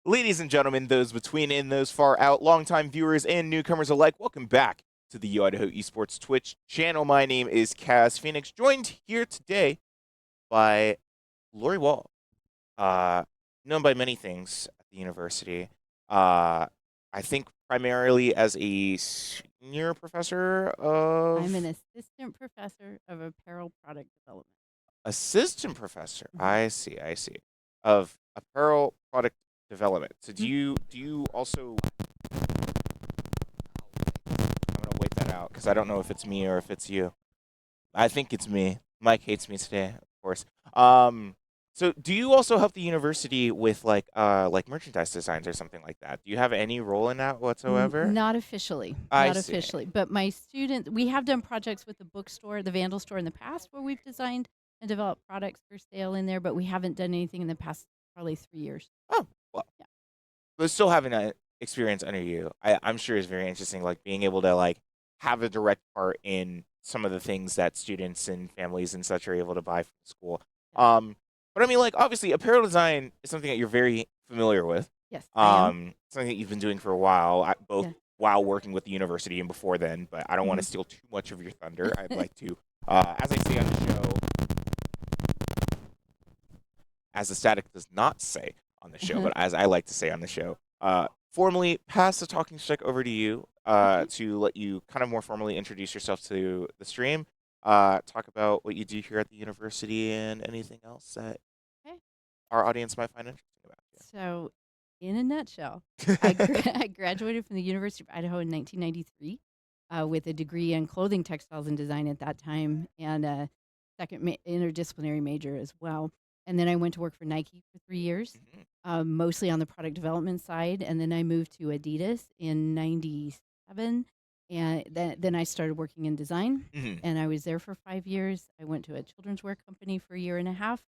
Ladies and gentlemen, those between and those far out, longtime viewers and newcomers alike, welcome back to the Idaho Esports Twitch channel. My name is Kaz Phoenix, joined here today by Lori Wahl, uh, known by many things at the university. I think primarily as a senior professor I'm an of assistant professor of apparel product development. assistant professor. Mhm. I see. Of apparel product development. So do Mhm. you also I'm gonna wait that out because I don't know if it's me or if it's you. I think it's me. Mike hates me today, of course. Um, so do you also help the university with like merchandise designs or something like that? Do you have any role in that whatsoever? Not officially, I not see. officially, but my students, we have done projects with the bookstore, the Vandal store in the past where we've designed and developed products for sale in there, but we haven't done anything in the past probably 3 years. Oh, well, Yeah. but still having that experience under you, I'm sure is very interesting. Like being able to like have a direct part in some of the things that students and families and such are able to buy from school. Yeah. But I mean, like obviously, apparel design is something that you're very familiar with. Yes, I am. Something that you've been doing for a while, both Yeah. while working with the university and before then. But I don't want to Mhm. steal too much of your thunder. I'd like to, as I say on the show, as the static does not say on the show, but as I like to say on the show, formally pass the talking stick over to you Okay. to let you kind of more formally introduce yourself to the stream, talk about what you do here at the university, and anything else that Okay. our audience might find interesting about So, in a nutshell, you. I graduated from the University of Idaho in 1993 with a degree in clothing, textiles, and design at that time, and a second interdisciplinary major as well. And then I went to work for Nike for 3 years, Mhm. mostly on the product development side. And then I moved to Adidas in '97, and then I started working in design. Mhm. And I was there for 5 years. I went to a children's wear company for a year and a half,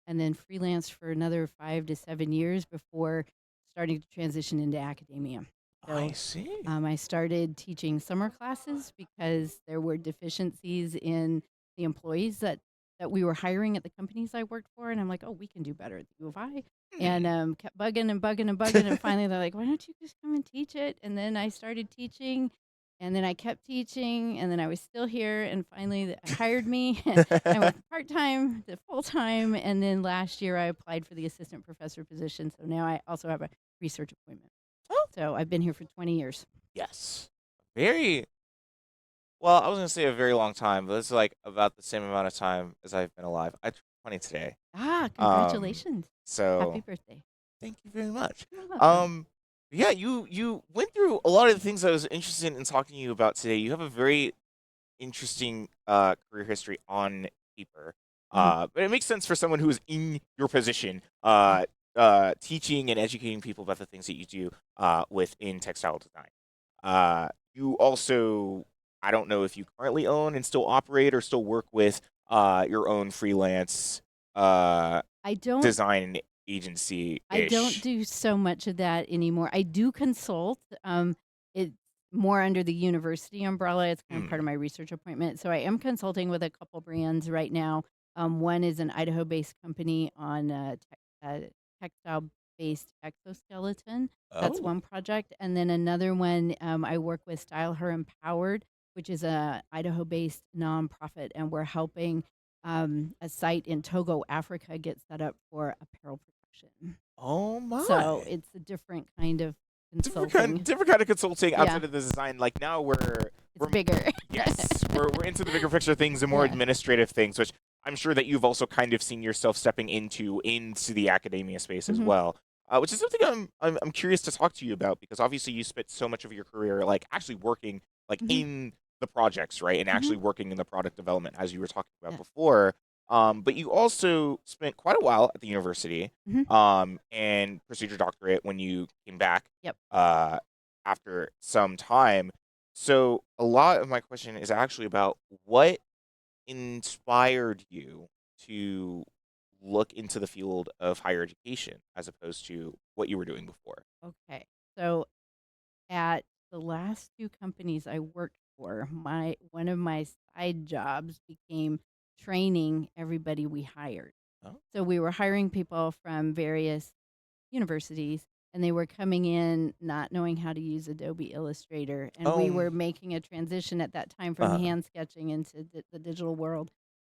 and then freelanced for another 5 to 7 years before starting to transition into academia. I So see. I started teaching summer classes because there were deficiencies in the employees that we were hiring at the companies I worked for, and I'm like, oh, we can do better at the U of I. And Hmm. kept bugging and bugging and bugging, and finally they're like, why don't you just come and teach it? And then I started teaching, and then I kept teaching, and then I was still here, and finally they hired me. I went part time to full time, and then last year I applied for the assistant professor position. So now I also have a research appointment. Oh, So I've been here for 20 years. yes. Very well. I was gonna say a very long time, but it's like about the same amount of time as I've been alive. I turned 20 today. Ah, Um, congratulations. Happy so birthday. thank you very much. You're welcome. Um, yeah, you went through a lot of the things I was interested in talking to you about today. You have a very interesting career history on paper. Mhm. But it makes sense for someone who is in your position, Yeah. teaching and educating people about the things that you do within textile design. You also, I don't know if you currently own and still operate or still work with your own freelance uh, I don't design agency I don't ish. do so much of that anymore. I do consult. It's more under the university umbrella. It's kind of part of Hmm. my research appointment. So I am consulting with a couple brands right now. One is an Idaho-based company on textile-based exoskeleton. That's Oh, one project, and then another one I work with Style Her Empowered, which is a Idaho-based nonprofit, and we're helping a site in Togo, Africa, get set up for apparel production. oh So my. it's a different kind of Different kind, consulting. different kind of consulting Yeah, outside of the design. Like now it's we're bigger. yes, we're into the bigger picture things and more Yeah. administrative things, which I'm sure that you've also kind of seen yourself stepping into the academia space as Hmm. well. Which is something I'm curious to talk to you about because obviously you spent so much of your career like actually working like Hmm. in the projects, right, and Hmm. actually working in the product development as you were talking about Yeah. before. But you also spent quite a while at the university Hmm. and pursued your doctorate when you came back Yep. uh, after some time. So a lot of my question is actually about what inspired you to look into the field of higher education as opposed to what you were doing before. Okay. So at the last two companies I worked for, my one of my side jobs became training everybody we hired. Oh. So we were hiring people from various universities, and they were coming in not knowing how to use Adobe Illustrator, and we Um, were making a transition at that time from uh, hand sketching into the digital world.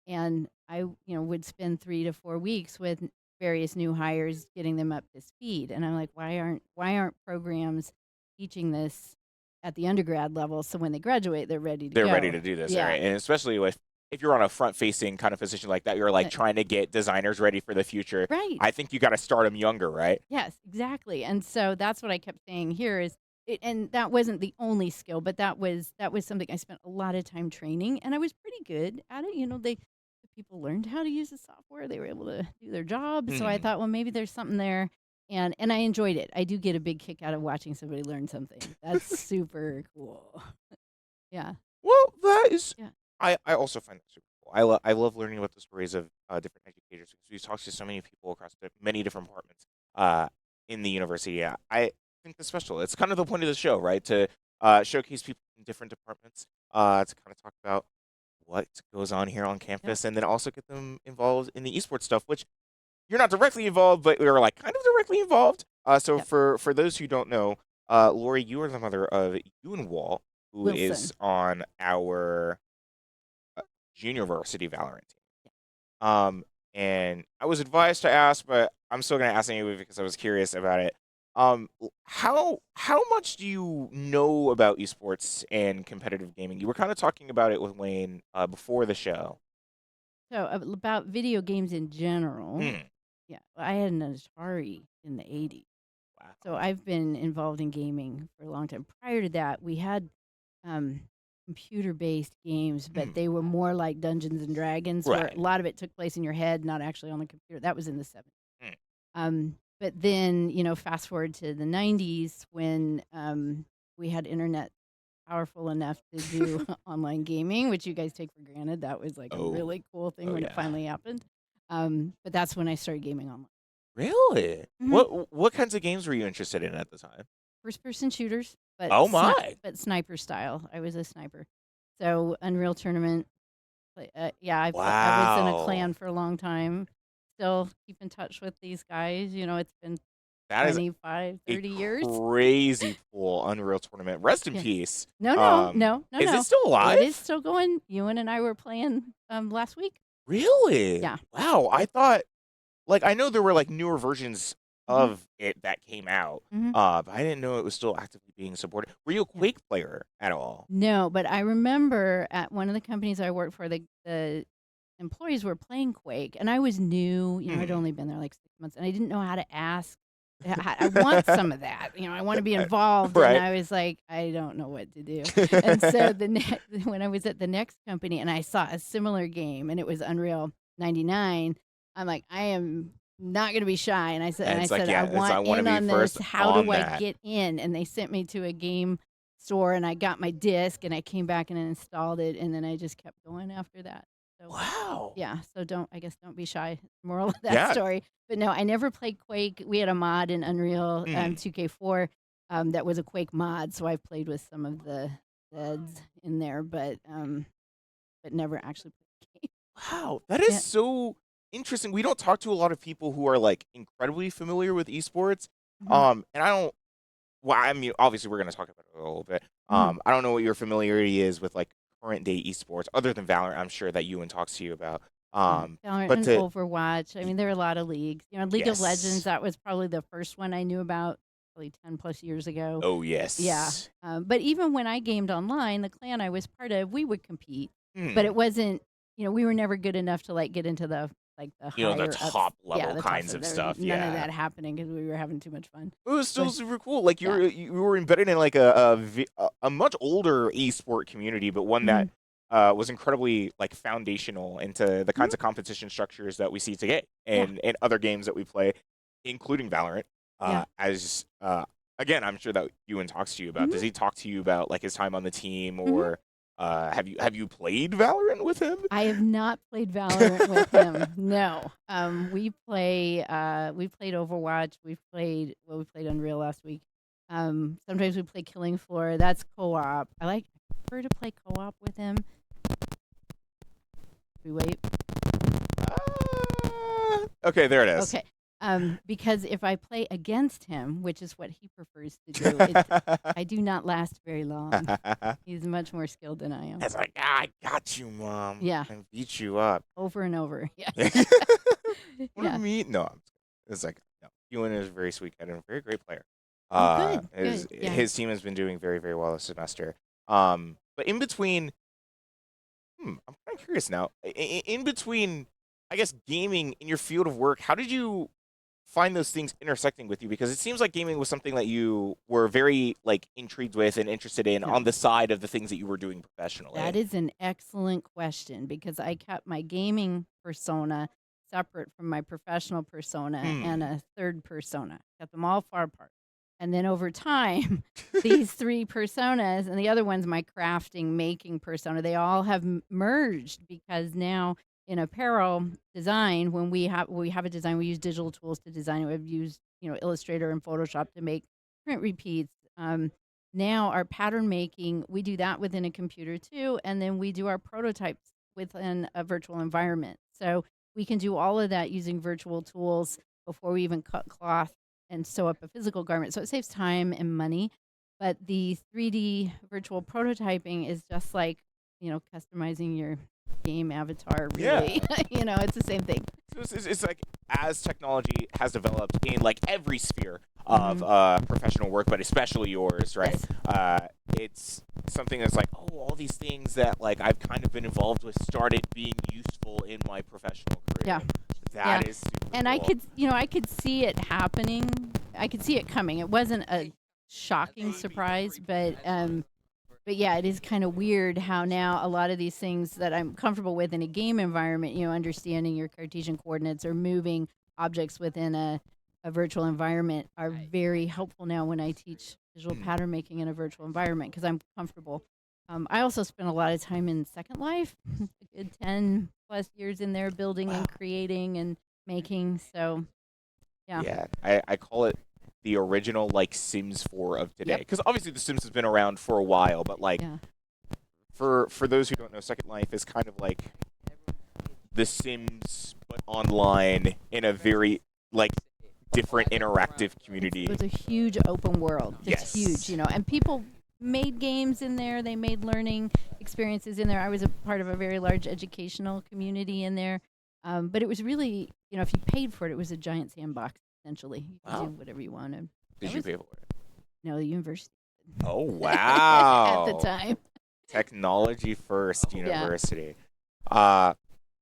And I, would spend 3 to 4 weeks with various new hires, getting them up to speed. And I'm like, why aren't programs teaching this at the undergrad level, so when they graduate, they're ready to they're ready go? to do this, Yeah, right? And especially if you're on a front-facing kind of position like that, you're like uh, trying to get designers ready for the future. right. I think you got to start them younger, right? Yes, exactly. And so that's what I kept saying here is it, and that wasn't the only skill, but that was something I spent a lot of time training, and I was pretty good at it. The people learned how to use the software. They were able to do their job. So I Hmm. thought, well, maybe there's something there. And I enjoyed it. I do get a big kick out of watching somebody learn something. That's super cool. Yeah. Well, that is. Yeah. I also find that super cool. I love learning about the stories of different educators because we talk to so many people across many different departments uh, in the university. Yeah, I think that's special. It's kind of the point of the show, right? To showcase people in different departments, to kind of talk about what goes on here on Yep. campus, and then also get them involved in the esports stuff, which you're not directly involved, but you're like kind of directly involved. So Yep. for those who don't know, Lori, you are the mother of Ewan Wall, who Wilson. is on our junior varsity Valorant team. Um, and I was advised to ask, but I'm still gonna ask anyway because I was curious about it. How much do you know about esports and competitive gaming? You were kind of talking about it with Wayne before the show. So about video games in general. Hmm. Yeah. I had an Atari in the 80s. So Wow. I've been involved in gaming for a long time. Prior to that, we had um, computer-based games, but Hmm. they were more like Dungeons and Dragons, where a Right. lot of it took place in your head, not actually on the computer. That was in the 70s. Hmm. But then, fast forward to the 90s when we had internet powerful enough to do online gaming, which you guys take for granted. That was like a Oh. really cool thing Oh when it yeah. finally happened. But that's when I started gaming online. Really? Mhm. What kinds of games were you interested in at the time? First person shooters, but Oh my. sniper style. I was a sniper. So Unreal Tournament. Yeah, I was in a clan Wow. for a long time. Still keep in touch with these guys. It's been That is 25, a 30 years. crazy cool Unreal Tournament. Rest in Yeah. peace. No, no, no, no, Is it no. still It is alive? still going. Ewan and I were playing last week. Really? Yeah. Wow. I thought like I know there were like newer versions Mhm. of it that came out. Mhm. But I didn't know it was still actively being supported. Were you a Yeah. Quake player at all? No, but I remember at one of the companies I worked for, the employees were playing Quake, and I was new. I'd Hmm. only been there like 6 months, and I didn't know how to ask. I want some of that. I want to be involved, and Right. I was like, I don't know what to do. And so when I was at the next company, and I saw a similar game, and it was Unreal 99, I'm like, I am not going to be shy. And I said, And it's like, I yeah, I want want to in be on this. first How on do I that. get in? And they sent me to a game store, and I got my disc, and I came back and installed it, and then I just kept going after that. So Wow. yeah, so don't be shy. Moral of that Yeah. story. But no, I never played Quake. We had a mod in Unreal Hmm. 2K4 that was a Quake mod, so I've played with some of the heads in there, but never actually played the game. Wow, that is Yeah. so interesting. We don't talk to a lot of people who are like incredibly familiar with esports. Hmm. And I don't. Well, I mean, obviously, we're going to talk about it a little bit. Hmm. I don't know what your familiarity is with like current day esports, other than Valorant. I'm sure that Ewan talks to you about. Yeah, Valorant But and to Overwatch. I y- mean, there are a lot of leagues. League of Legends. yes, That was probably the first one I knew about, probably 10 plus years ago. oh Yeah. yes, But even when I gamed online, the clan I was part of, we would compete, but hmm. it wasn't. We were never good enough to like get into the The higher ups. top Yeah, level the top kinds stuff. of There was stuff. none of Yeah, that happening because we were having too much fun. it was still But super cool. Like yeah. you were embedded in like a much older esport community, but one Hmm. that was incredibly like foundational into the Hmm. kinds of competition structures that we see today Yeah. and other games that we play, including Valorant. Yeah. As again, I'm sure that Ewan talks to you about. Hmm. Does he talk to you about like his time on the team, Hmm. or have you played Valorant with him? I have not played Valorant with him. No. We played Overwatch. We played Unreal last week. Sometimes we play Killing Floor. That's co-op. I prefer to play co-op with him. We wait. Okay, there it is. Okay. Because if I play against him, which is what he prefers to do, I do not last very long. He's much more skilled than I am. It's like, I got you, mom. Yeah, And beat you up. over and over. Yeah, What do you yeah. mean? No, it's like, no. Ewan is a very sweet kid and a very great player. Oh, good, His good. Yeah, his team has been doing very, very well this semester. But in between, I'm kind of curious now. In between, I guess, gaming in your field of work, how did you find those things intersecting with you? Because it seems like gaming was something that you were very like intrigued with and interested in yeah. on the side of the things that you were doing That professionally. is an excellent question because I kept my gaming persona separate from my professional persona and Hmm. a third persona. Kept them all far apart. And then over time, these three personas and the other one's my crafting, making persona, they all have merged because now in apparel design, when we have a design, we use digital tools to design it. We've used, Illustrator and Photoshop to make print repeats. Now our pattern making, we do that within a computer too, and then we do our prototypes within a virtual environment. So we can do all of that using virtual tools before we even cut cloth and sew up a physical garment. So it saves time and money. But the 3D virtual prototyping is just like, customizing your game avatar, Yeah. really. It's the same thing. So it's like as technology has developed in like every sphere of Hmm. professional work, but especially yours, right? Yes. It's something that's like, oh, all these things that like I've kind of been involved with started being useful in my professional Yeah. career. Yeah. That is super And cool. I could see it happening. I could see it coming. It wasn't a shocking surprise, but yeah, it is kind of weird how now a lot of these things that I'm comfortable with in a game environment, understanding your Cartesian coordinates or moving objects within a virtual environment are very helpful now when I teach visual Hmm. pattern making in a virtual environment because I'm comfortable. I also spent a lot of time in Second Life, a good 10 plus years in there building Wow. and creating and making. So, yeah. Yeah, I call it the original like Sims 4 of today, Yep. because obviously the Sims has been around for a while, but like Yeah. for those who don't know, Second Life is kind of like The Sims but online in a very like different interactive It community. was a huge open world, just huge, Yes. and people made games in there. They made learning experiences in there. I was a part of a very large educational community in there, but it was really, if you paid for it, it was a giant sandbox. Essentially, you could do Wow. whatever you wanted. Did That you was pay for it? no the university Oh at the wow. time. Technology First Yeah, University. Uh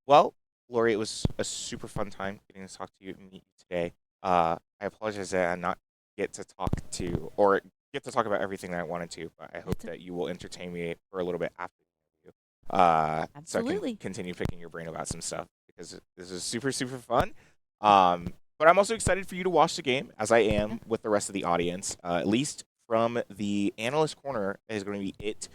well, Lori, it was a super fun time getting to talk to you and meet you today. I apologize that I not get to talk to or get to talk about everything that I wanted to, but I hope it's that you will entertain me for a little bit after the interview. So I can absolutely. continue picking your brain about some stuff because this is super, super fun. But I'm also excited for you to watch the game, as I Yeah. am with the rest of the audience. At least from the analyst corner is going to be it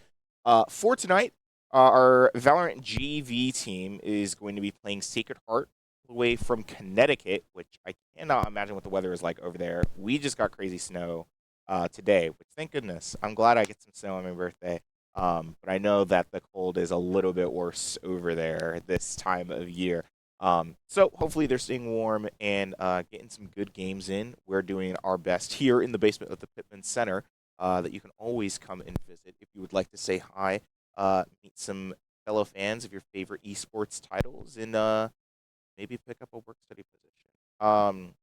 for tonight. Our Valorant GV team is going to be playing Sacred Heart away from Connecticut, which I cannot imagine what the weather is like over there. We just got crazy snow today, which thank goodness. I'm glad I get some snow on my birthday. But I know that the cold is a little bit worse over there this time of year. So hopefully they're staying warm and getting some good games in. We're doing our best here in the basement of the Pittman Center that you can always come and visit if you would like to say hi, meet some fellow fans of your favorite esports titles, and maybe pick up a work study position.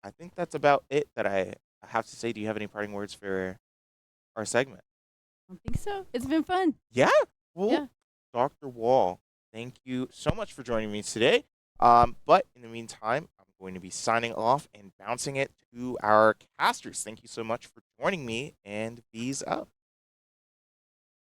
I think that's about it that I have to say. Do you have any parting words for our segment? I don't think so. It's been fun. Yeah. Well, Yeah. Dr. Wall, thank you so much for joining me today. But in the meantime, I'm going to be signing off and bouncing it to our casters. Thank you so much for joining me, and bees up.